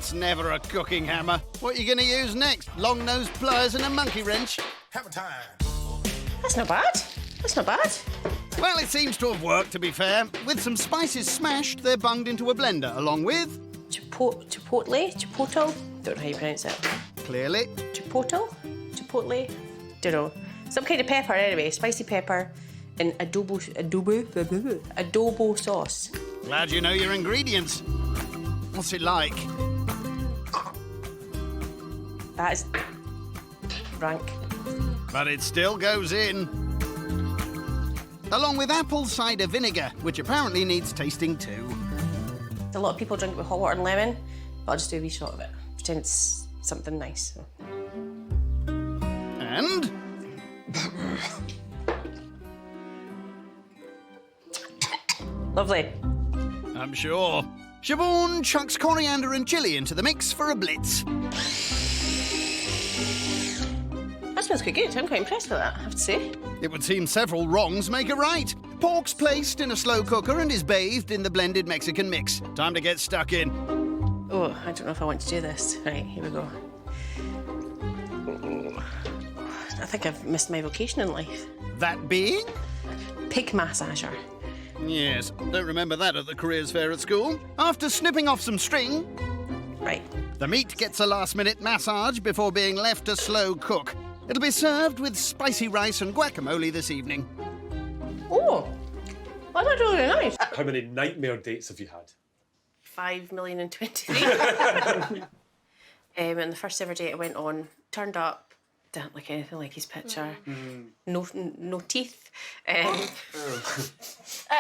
That's never a cooking hammer. What are you going to use next? Long-nosed pliers and a monkey wrench? Hammer time. That's not bad. That's not bad. Well, it seems to have worked, to be fair. With some spices smashed, they're bunged into a blender, along with... Chipotle? Don't know how you pronounce it. Clearly. Chipotle? Don't know. Some kind of pepper, anyway. Spicy pepper and adobo sauce. Glad you know your ingredients. What's it like? That is rank. But it still goes in. Along with apple cider vinegar, which apparently needs tasting too. A lot of people drink it with hot water and lemon, but I'll just do a wee shot of it. Pretend it's something nice. And? Lovely. I'm sure. Siobhan chucks coriander and chilli into the mix for a blitz. That smells quite good. I'm quite impressed with that, I have to say. It would seem several wrongs make a right. Pork's placed in a slow cooker and is bathed in the blended Mexican mix. Time to get stuck in. Oh, I don't know if I want to do this. Right, here we go. I think I've missed my vocation in life. That being? Pig massager. Yes, don't remember that at the careers fair at school. After snipping off some string... Right. The meat gets a last-minute massage before being left to slow cook. It'll be served with spicy rice and guacamole this evening. Oh, well, that's really nice. How many nightmare dates have you had? 5,023,000. And the first ever date I went on, turned up, didn't look anything like his picture. No teeth. At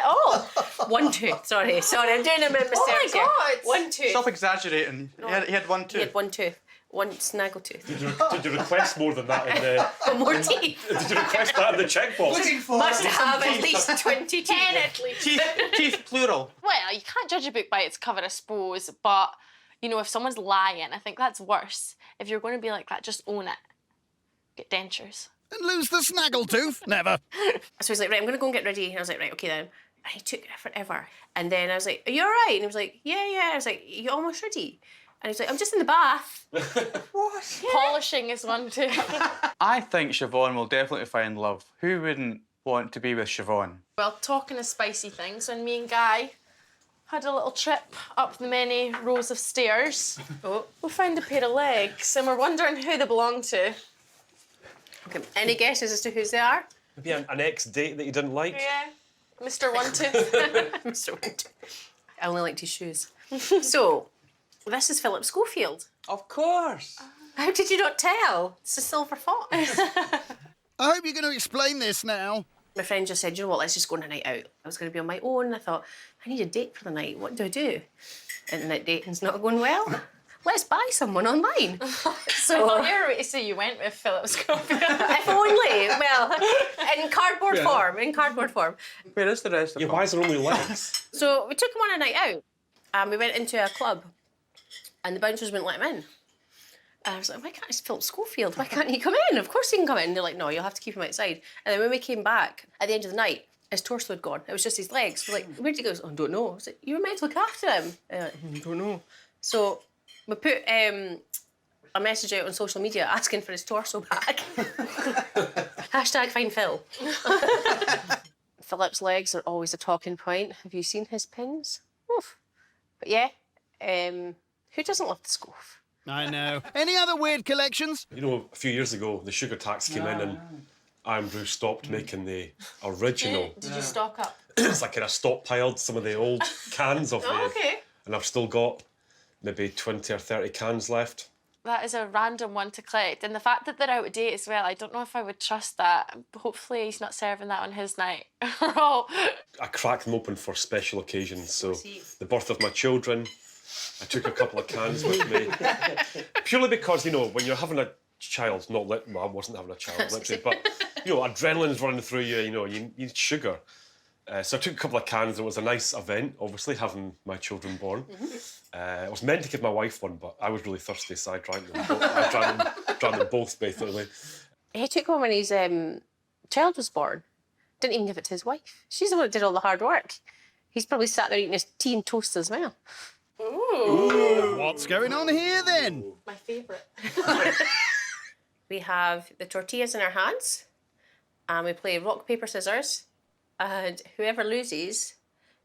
all. One tooth, sorry, I'm doing a bit of mistakes here. One tooth. Stop exaggerating. No. He had one tooth. He had one tooth. One snaggle tooth. Did you request more than that in the... More teeth. Did you request that in the checkbox? Must have at least 20 teeth. 10 at least. Teeth plural. Well, you can't judge a book by its cover, I suppose, but, you know, if someone's lying, I think that's worse. If you're going to be like that, just own it. Get dentures. And lose the snaggletooth? Never. So he's like, right, I'm going to go and get ready. And I was like, right, OK then. And he took forever. And then I was like, are you all right? And he was like, yeah. I was like, you almost ready? And he's like, I'm just in the bath. What? Yeah. Polishing is one too. I think Siobhan will definitely find love. Who wouldn't want to be with Siobhan? Well, talking of spicy things, when me and Guy had a little trip up the many rows of stairs, we found a pair of legs and we're wondering who they belong to. Okay, any guesses as to whose they are? Maybe an ex-date that you didn't like? Yeah, Mr. One Tooth. Mr. Winter. I only liked his shoes. So, this is Philip Schofield. Of course. How did you not tell? It's a silver fox. I hope you're going to explain this now. My friend just said, you know what, let's just go on a night out. I was going to be on my own. I thought, I need a date for the night. What do I do? Internet dating's not going well. Let's buy someone online. So I thought you were going to say you went with Philip Schofield. If only. Well, in cardboard form. Where is the rest of Yeah, them? why is there only legs? So we took him on a night out. And we went into a club. And the bouncers wouldn't let him in. And I was like, why can't it's Philip Schofield? Why can't he come in? Of course he can come in. And they're like, no, you'll have to keep him outside. And then when we came back, at the end of the night, his torso had gone. It was just his legs. We're like, where'd he go? Oh, I don't know. I was like, you were meant to look after him. I don't know. So we put a message out on social media asking for his torso back. Hashtag find Phil. Philip's legs are always a talking point. Have you seen his pins? Oof. But yeah, who doesn't love the Scoff? I know. Any other weird collections? You know, a few years ago, the sugar tax came in and Andrew stopped making the original. Did you stock up? It's like I stockpiled some of the old cans of Oh, okay. And I've still got maybe 20 or 30 cans left. That is a random one to collect. And the fact that they're out of date as well, I don't know if I would trust that. Hopefully he's not serving that on his night. I crack them open for special occasions. So the birth of my children, I took a couple of cans with me. Purely because, you know, when you're having a child, well, I wasn't having a child, literally, but, you know, adrenaline's running through you, you know, you need sugar. So I took a couple of cans. It was a nice event, obviously, having my children born. I was meant to give my wife one, but I was really thirsty, so I drank them both. drank them both, basically. He took one when his child was born. Didn't even give it to his wife. She's the one that did all the hard work. He's probably sat there eating his tea and toast as well. Ooh. What's going on here then? My favourite. We have the tortillas in our hands, and we play rock, paper, scissors, and whoever loses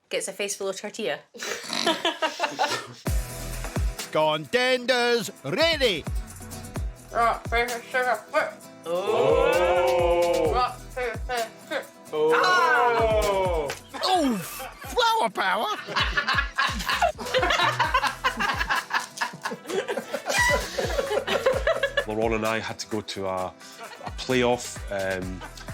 gets a face full of tortilla. Contenders ready. Rock, paper, scissors, flip. Oh! Rock, paper, scissors, flip. Oh! Oh, flower power. Laurent and I had to go to a playoff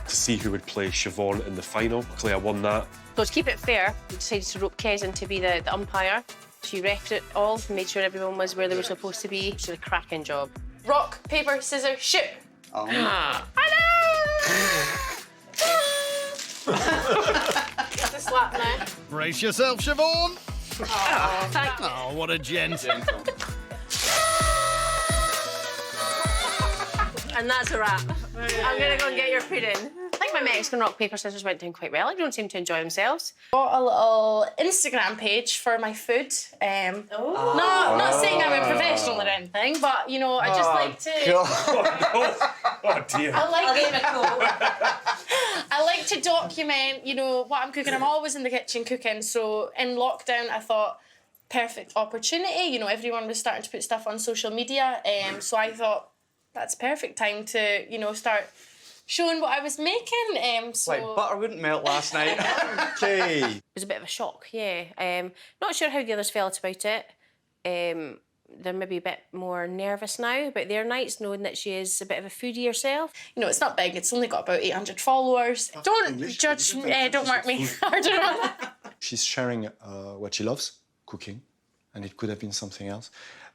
to see who would play Siobhan in the final. Luckily, I won that. So to keep it fair, we decided to rope Kez in to be the umpire. She refed it all, made sure everyone was where they were supposed to be. She did a cracking job. Rock, paper, scissors, shoot. I That's a slap now. Brace yourself, Siobhan. Oh, thank you. Oh, what a gent. And that's a wrap. I'm gonna go and get your pudding. I think my Mexican rock, paper, scissors went down quite well. Everyone seemed to enjoy themselves. Got a little Instagram page for my food. Not saying I'm a professional or anything, but you know, I just like to. Oh dear. I like to document, you know, what I'm cooking. I'm always in the kitchen cooking. So in lockdown, I thought perfect opportunity. You know, everyone was starting to put stuff on social media, so I thought that's perfect time to, you know, start showing what I was making. So Like butter wouldn't melt last night. Okay. It was a bit of a shock, yeah. Not sure how the others felt about it. They're maybe a bit more nervous now about their nights, knowing that she is a bit of a foodie herself. you know, it's not big. It's only got about 800 followers. Don't judge me. Don't mark me. I don't know. She's sharing what she loves, cooking, and it could have been something else,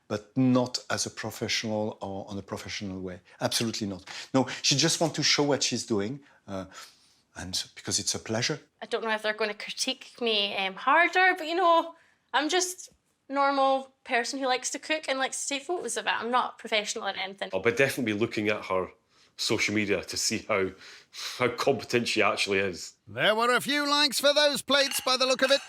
but not as a professional or on a professional way. Absolutely not. No, she just wants to show what she's doing, and because it's a pleasure. I don't know if they're going to critique me harder, but you know, I'm just a normal person who likes to cook and likes to take photos of it. I'm not professional or anything. I'll be definitely looking at her social media to see how competent she actually is. There were a few likes for those plates by the look of it.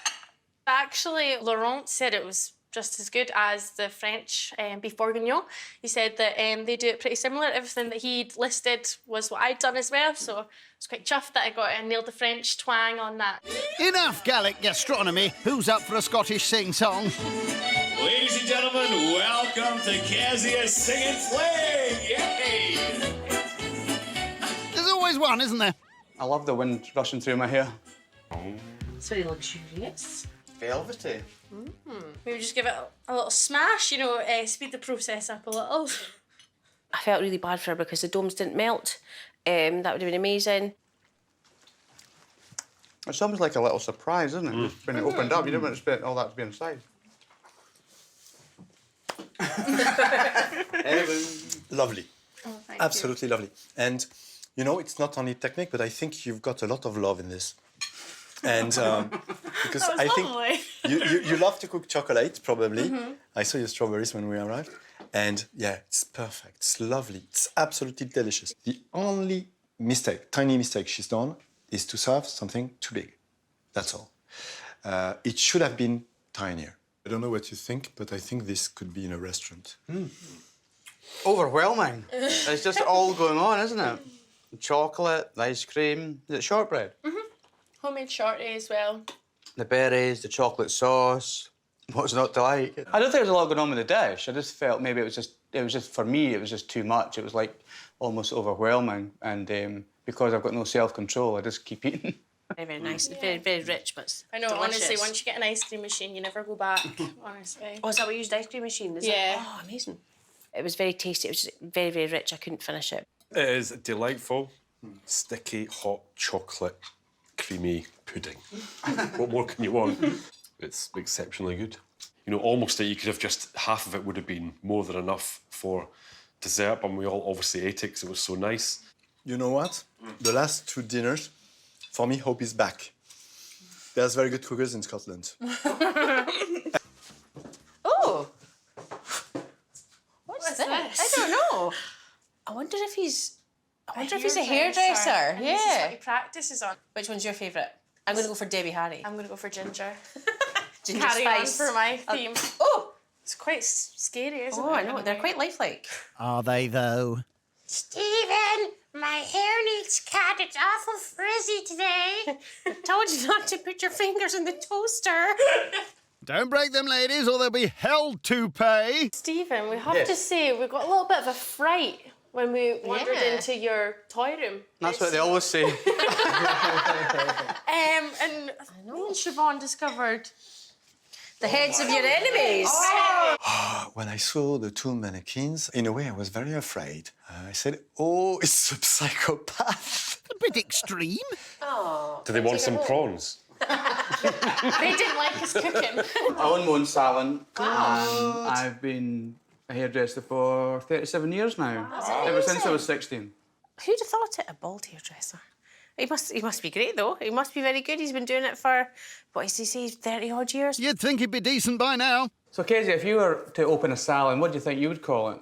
Actually, Laurent said it was just as good as the French beef bourguignon. He said that they do it pretty similar. Everything that he'd listed was what I'd done as well, so I was quite chuffed that I got it and nailed the French twang on that. Enough Gallic gastronomy. Who's up for a Scottish sing-song? Ladies and gentlemen, welcome to Kazia's Singing Flame! Yay! There's always one, isn't there? I love the wind rushing through my hair. It's very luxurious. Velvety. Maybe just give it a little smash, you know, speed the process up a little. I felt really bad for her because the domes didn't melt. That would have been amazing. It's almost like a little surprise, isn't it? When it opened up, you didn't expect all that to be inside. Lovely. Oh, thank Absolutely lovely. And, you know, it's not only technique, but I think you've got a lot of love in this. And because That was I lovely. think you love to cook chocolate, probably. I saw your strawberries when we arrived. And yeah, it's perfect. It's lovely. It's absolutely delicious. The only mistake, tiny mistake she's done is to serve something too big. That's all. It should have been tinier. I don't know what you think, but I think this could be in a restaurant. Overwhelming. It's just all going on, isn't it? The chocolate, the ice cream. Is it shortbread? Homemade shorty as well. The berries, the chocolate sauce. What's not to like? I don't think there's a lot going on with the dish. I just felt maybe it was just for me, it was just too much. It was like almost overwhelming. And because I've got no self-control, I just keep eating. Very, very nice. Very, very rich, but I know, delicious. honestly, once you get an ice cream machine, you never go back, honestly. Oh, is that what you used, ice cream machine? Is Yeah. It? Oh, amazing. It was very tasty. It was just very, very rich. I couldn't finish it. It is delightful, sticky, hot chocolate, creamy pudding. What more can you want? It's exceptionally good. You know, almost that you could have just half of it would have been more than enough for dessert, but we all obviously ate it because it was so nice. You know what? The last two dinners, for me, hope is back. There's very good cookers in Scotland. Oh! What's What's this? this? I don't know. I wonder if he's a hairdresser. And Yeah. This is what he practices on. Which one's your favourite? I'm going to go for Debbie Harry. I'm going to go for ginger. Ginger Carry spice. on for my theme. Oh! It's quite scary, isn't it? Oh, I know. They're quite lifelike. Are they, though? Stephen, my hair needs cut. It's awful frizzy today. I told you not to put your fingers in the toaster. Don't break them, ladies, or they'll be held to pay. Stephen, we have to say we got a little bit of a fright when we wandered into your toy room. That's what they always say. And me and Siobhan discovered The heads of your enemies. When I saw the two mannequins, in a way, I was very afraid. I said, oh, it's a psychopath. A bit extreme. Do they want some prawns? they didn't like us cooking. I own my own salon, and I've been a hairdresser for 37 years now. Ever since I was 16. Who'd have thought it? A bald hairdresser. He must be great, though. He must be very good. He's been doing it for, what does he say, 30-odd years? You'd think he'd be decent by now. So, Casey, if you were to open a salon, what do you think you would call it?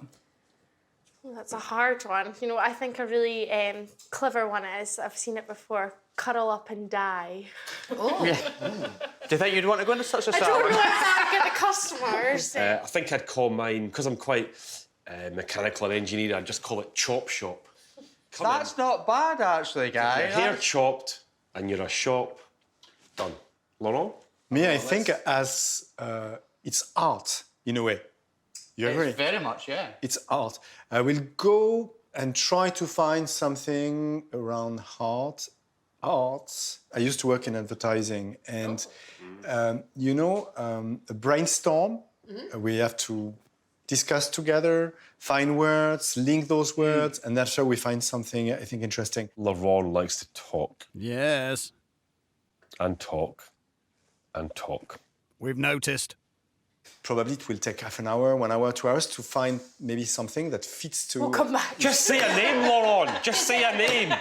That's a hard one. You know, I think a really clever one is, I've seen it before, cuddle up and die. Oh. Yeah. Do you think you'd want to go into such a salon? I don't know if that would get the customers. I think I'd call mine, because I'm quite mechanical and engineer, I'd just call it Chop Shop. Come That's not bad, actually, guy. Your hair chopped, and you're a shop. Done. Laurent? Me, I think as it's art, in a way. You agree? It's very much, yeah. It's art. I will go and try to find something around arts. I used to work in advertising, and a brainstorm. We have to discuss together, find words, link those words, and that's how we find something, I think, interesting. Laurent likes to talk Yes, and talk and talk. we've noticed. Probably it will take half an hour, 1 hour, 2 hours to find maybe something that fits to... We'll come back. Just say a name, Laurent. Just say a name.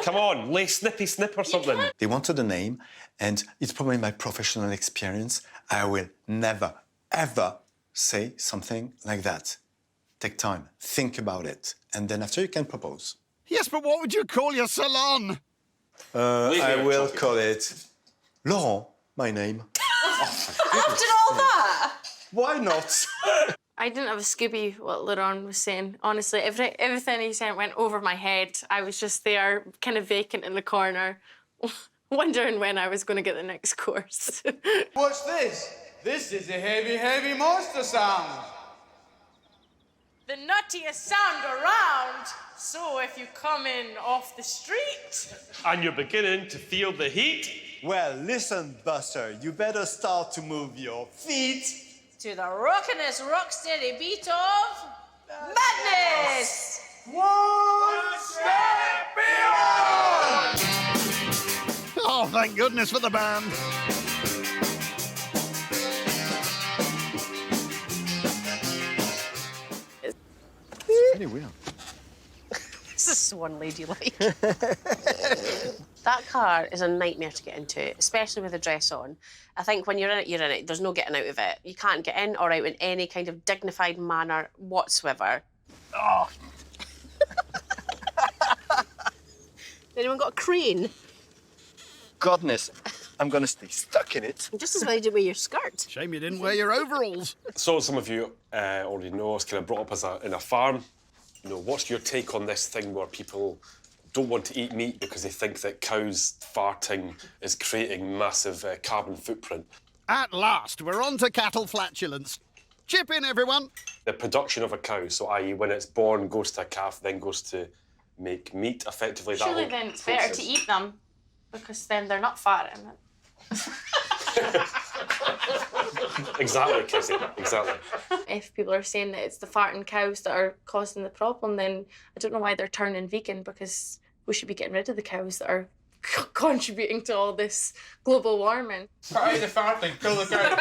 Come on, lay Snippy Snip or something. They wanted a name, and it's probably my professional experience. I will never, ever say something like that. Take time, think about it, and then after you can propose. Yes, but what would you call your salon? I will call it Laurent, my name. After all that? Why not? I didn't have a Scooby what Laurent was saying. Honestly, everything he said went over my head. I was just there, kind of vacant in the corner, wondering when I was going to get the next course. What's this? This is a heavy, heavy monster sound. The nuttiest sound around. So if you come in off the street... And you're beginning to feel the heat. Well, listen, Buster, you better start to move your feet. To the rockin'est, rocksteady beat of... madness! One step beyond! Oh, thank goodness for the band. Really weird. This is so unladylike. That car is a nightmare to get into, especially with a dress on. I think when you're in it, you're in it. There's no getting out of it. You can't get in or out in any kind of dignified manner whatsoever. Oh. Anyone got a crane? Goodness, I'm gonna stay stuck in it. Just as well you did with your skirt. Shame you didn't wear your overalls. So some of you already know, I was kind of brought up in a farm. You know, what's your take on this thing where people don't want to eat meat because they think that cows farting is creating massive carbon footprint? At last, we're on to cattle flatulence. Chip in, everyone. The production of a cow, so i.e. when it's born, goes to a calf, then goes to make meat, effectively. Surely that then whole it's better process. to eat them, because then they're not farting. Exactly, Kizzy, exactly. If people are saying that it's the farting cows that are causing the problem, then I don't know why they're turning vegan, because we should be getting rid of the cows that are contributing to all this global warming. Try the farting, kill the cow.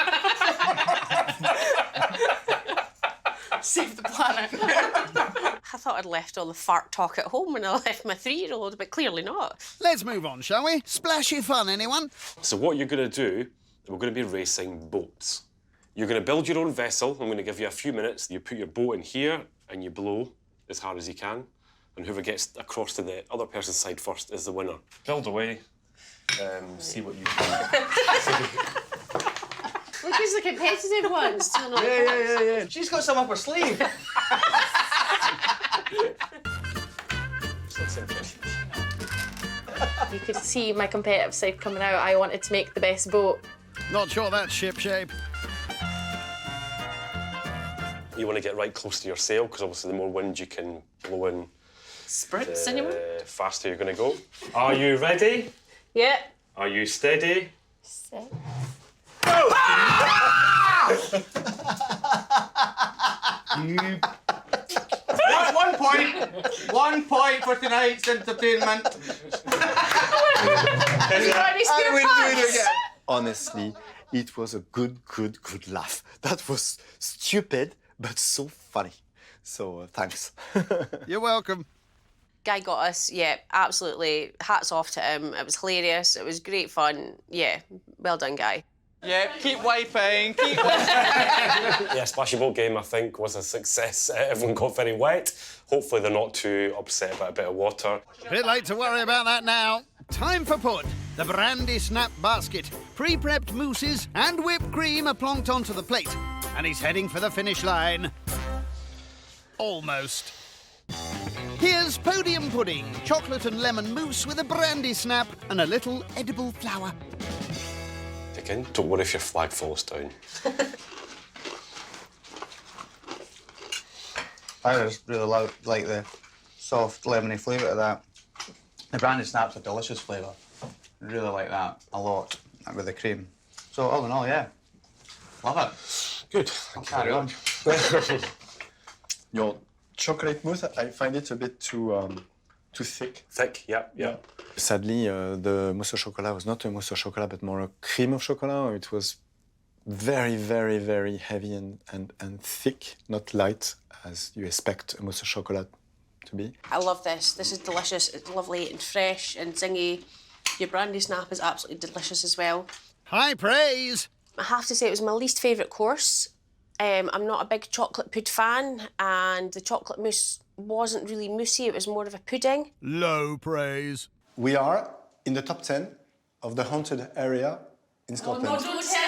Save the planet. I thought I'd left all the fart talk at home when I left my 3-year-old, but clearly not. Let's move on, shall we? Splashy fun, anyone? So what you're going to do, we're going to be racing boats. You're going to build your own vessel. I'm going to give you a few minutes. You put your boat in here and you blow as hard as you can. And whoever gets across to the other person's side first is the winner. Build away. See what you can. Look, who's the competitive one. Still not Yeah. She's got some up her sleeve. You could see my competitive side coming out. I wanted to make the best boat. Not sure that's shipshape. You want to get right close to your sail, because obviously the more wind you can blow in, spritz, anyone? the faster you're going to go. Are you ready? Yeah. Are you steady? Set. One point. 1 point for tonight's entertainment. I will do it again. Honestly, it was a good laugh. That was stupid, but so funny. So, thanks. You're welcome. Guy got us, yeah, absolutely. Hats off to him. It was hilarious. It was great fun. Yeah, well done, Guy. Yeah, keep wiping, keep wiping. Yeah, Splashy Boat game, I think, was a success. Everyone got very wet. Hopefully they're not too upset about a bit of water. Bit late to worry about that now. Time for Pud, the brandy snap basket. Pre-prepped mousses and whipped cream are plonked onto the plate. And he's heading for the finish line. Almost. Here's podium pudding, chocolate and lemon mousse with a brandy snap and a little edible flower. Again, don't worry if your flag falls down. I just really like the soft lemony flavour of that. The brandy snap's a delicious flavour. I really like that a lot with the cream. So all in all, yeah, love it. Good. I'll carry on. Your chocolate mousse, I find it a bit too thick. Thick, yeah. Sadly, the mousse au chocolat was not a mousse au chocolat, but more a cream of chocolat. It was very, very, very heavy and thick, not light, as you expect a mousse au chocolat to be. I love this. This is delicious. It's lovely and fresh and zingy. Your brandy snap is absolutely delicious as well. High praise. I have to say it was my least favourite course. I'm not a big chocolate pud fan, and the chocolate mousse wasn't really moussey, it was more of a pudding. Low praise. We are in the top 10 of the haunted area in Scotland. Don't tell me that.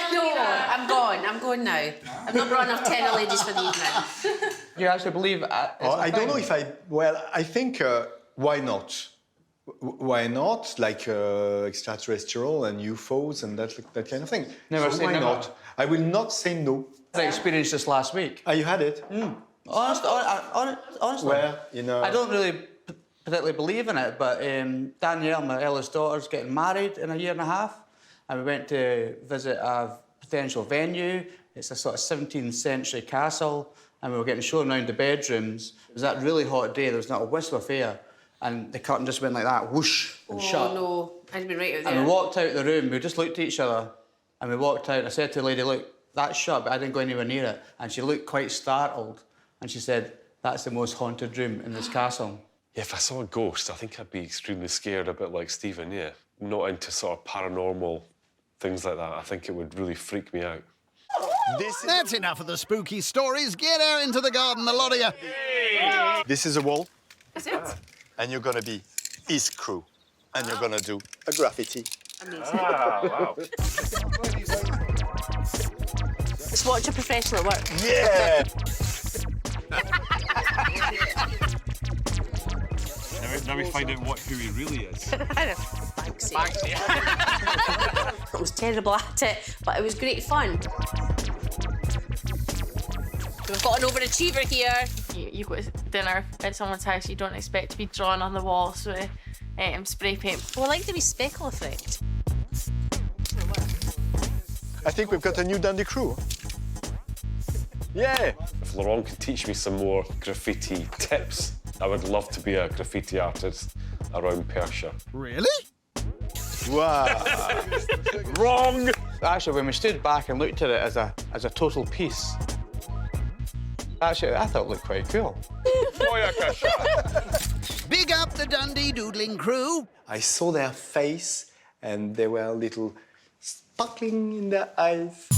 I'm going now. I've not brought enough tenor ladies for the evening. You actually believe it's I don't know if I think, why not? Why not? Like extraterrestrial and UFOs and that kind of thing. Never so say why never. not? I will not say no. I experienced this last week. You had it? Honestly. Where? In, I don't really particularly believe in it, but Danielle, my eldest daughter's getting married in a year and a half, and we went to visit a potential venue. It's a sort of 17th century castle, and we were getting shown around the bedrooms. It was that really hot day, there was not a wisp of air, and the curtain just went like that, whoosh, and shut. Oh no, I'd been right out there. And we walked out the room, we just looked at each other, and we walked out, and I said to the lady, look, that's shut, but I didn't go anywhere near it. And she looked quite startled, and she said, that's the most haunted room in this castle. Yeah, if I saw a ghost, I think I'd be extremely scared, a bit like Stephen, yeah. Not into sort of paranormal things like that. I think it would really freak me out. That's enough of the spooky stories. Get out into the garden, the lot of you. This is a wall. Is it? And you're gonna be his crew. And you're gonna do a graffiti. Amazing. Wow. Let's watch a professional at work. Yeah! Now we find out who he really is. I know. Thanks. I was terrible at it, but it was great fun. We've got an overachiever here. You go to dinner at someone's house, you don't expect to be drawn on the walls with spray paint. Oh, I like the wee speckle effect. I think we've got a new Dundee crew. Yeah! If Laurent could teach me some more graffiti tips, I would love to be a graffiti artist around Perthshire. Really? Wow! Wrong! Actually, when we stood back and looked at it as a total piece, actually, I thought it looked quite cool. Big up the Dundee doodling crew. I saw their face and they were a little sparkling in their eyes.